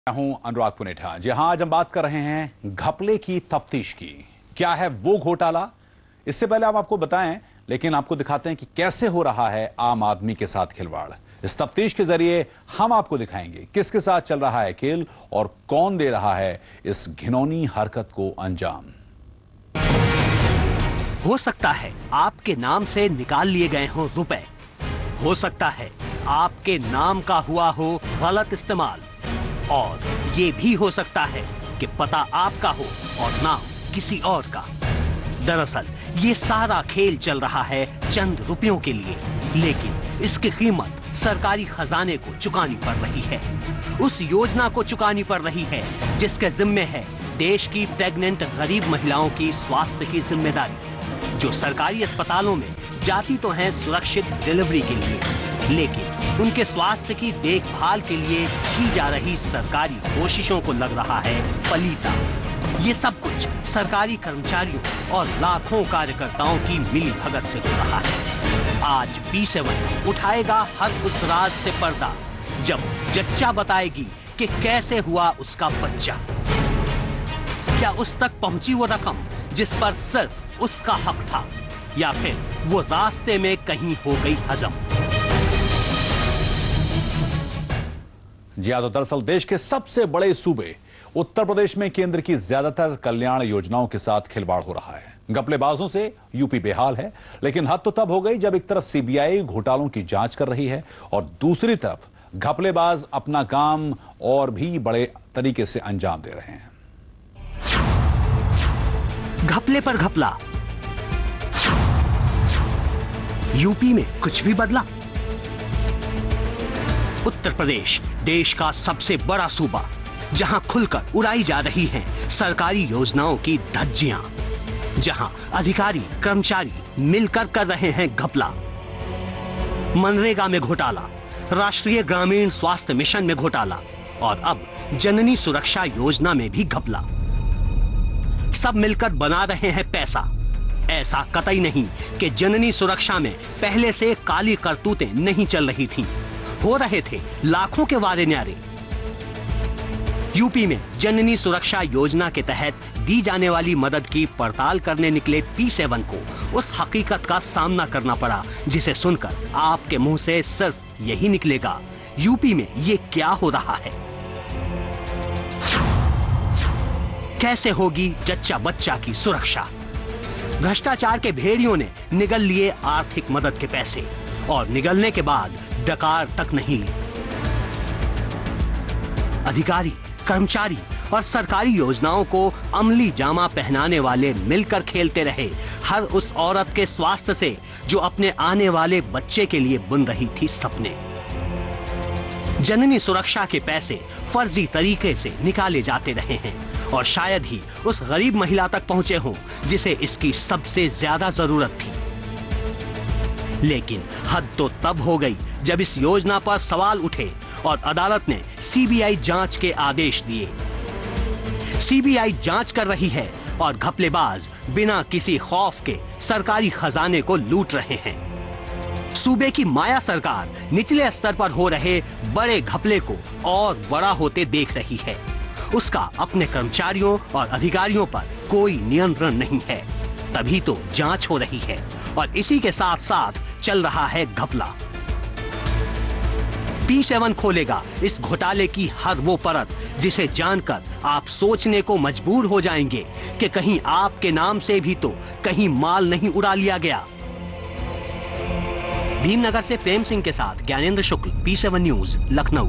हूं अनुराग पुनेठा। जी हां, आज हम बात कर रहे हैं घपले की तफ्तीश की। क्या है वो घोटाला, इससे पहले हम आपको बताएं, लेकिन आपको दिखाते हैं कि कैसे हो रहा है आम आदमी के साथ खिलवाड़। इस तफ्तीश के जरिए हम आपको दिखाएंगे किसके साथ चल रहा है खेल और कौन दे रहा है इस घिनौनी हरकत को अंजाम। हो सकता है आपके नाम से निकाल लिए गए हों रुपए, हो सकता है आपके नाम का हुआ हो गलत इस्तेमाल, और ये भी हो सकता है कि पता आपका हो और नाम किसी और का। दरअसल ये सारा खेल चल रहा है चंद रुपयों के लिए, लेकिन इसकी कीमत सरकारी खजाने को चुकानी पड़ रही है। उस योजना को चुकानी पड़ रही है जिसके जिम्मे है देश की प्रेग्नेंट गरीब महिलाओं की स्वास्थ्य की जिम्मेदारी, जो सरकारी अस्पतालों में जाती तो हैं सुरक्षित डिलीवरी के लिए, लेकिन उनके स्वास्थ्य की देखभाल के लिए की जा रही सरकारी कोशिशों को लग रहा है पलीता। ये सब कुछ सरकारी कर्मचारियों और लाखों कार्यकर्ताओं की मिलीभगत से हो रहा है। आज P7 उठाएगा हर उस राज से पर्दा जब जच्चा बताएगी कि कैसे हुआ उसका बच्चा। क्या उस तक पहुंची वो रकम जिस पर सिर्फ उसका हक था, या फिर वो रास्ते में कहीं हो गई हजम। जी हां, तो दरअसल देश के सबसे बड़े सूबे उत्तर प्रदेश में केंद्र की ज्यादातर कल्याण योजनाओं के साथ खिलवाड़ हो रहा है। घपलेबाजों से यूपी बेहाल है, लेकिन हद तो तब हो गई जब एक तरफ सीबीआई घोटालों की जांच कर रही है और दूसरी तरफ घपलेबाज अपना काम और भी बड़े तरीके से अंजाम दे रहे हैं। घपले पर घपला, यूपी में कुछ भी बदला। उत्तर प्रदेश देश का सबसे बड़ा सूबा, जहां खुलकर उड़ाई जा रही हैं सरकारी योजनाओं की धज्जियां, जहां अधिकारी कर्मचारी मिलकर कर रहे हैं घपला। मनरेगा में घोटाला, राष्ट्रीय ग्रामीण स्वास्थ्य मिशन में घोटाला और अब जननी सुरक्षा योजना में भी घपला। सब मिलकर बना रहे हैं पैसा। ऐसा कतई नहीं कि जननी सुरक्षा में पहले से काली करतूतें नहीं चल रही थीं, हो रहे थे लाखों के वादे न्यारे। यूपी में जननी सुरक्षा योजना के तहत दी जाने वाली मदद की पड़ताल करने निकले P7 को उस हकीकत का सामना करना पड़ा जिसे सुनकर आपके मुंह से सिर्फ यही निकलेगा, यूपी में ये क्या हो रहा है। कैसे होगी जच्चा बच्चा की सुरक्षा। भ्रष्टाचार के भेड़ियों ने निगल लिए आर्थिक मदद के पैसे और निगलने के बाद डकार तक नहीं ली। अधिकारी कर्मचारी और सरकारी योजनाओं को अमली जामा पहनाने वाले मिलकर खेलते रहे हर उस औरत के स्वास्थ्य से जो अपने आने वाले बच्चे के लिए बुन रही थी सपने। जननी सुरक्षा के पैसे फर्जी तरीके से निकाले जाते रहे हैं और शायद ही उस गरीब महिला तक पहुंचे हों जिसे इसकी सबसे ज्यादा जरूरत थी। लेकिन हद तो तब हो गई जब इस योजना पर सवाल उठे और अदालत ने सीबीआई जांच के आदेश दिए। सीबीआई जांच कर रही है और घपलेबाज बिना किसी खौफ के सरकारी खजाने को लूट रहे हैं। सूबे की माया सरकार निचले स्तर पर हो रहे बड़े घपले को और बड़ा होते देख रही है। उसका अपने कर्मचारियों और अधिकारियों पर कोई नियंत्रण नहीं है, तभी तो जांच हो रही है और इसी के साथ साथ चल रहा है घपला। P7 खोलेगा इस घोटाले की हर वो परत जिसे जानकर आप सोचने को मजबूर हो जाएंगे कि कहीं आपके नाम से भी तो कहीं माल नहीं उड़ा लिया गया। भीमनगर से प्रेम सिंह के साथ ज्ञानेंद्र शुक्ल, P7 न्यूज, लखनऊ।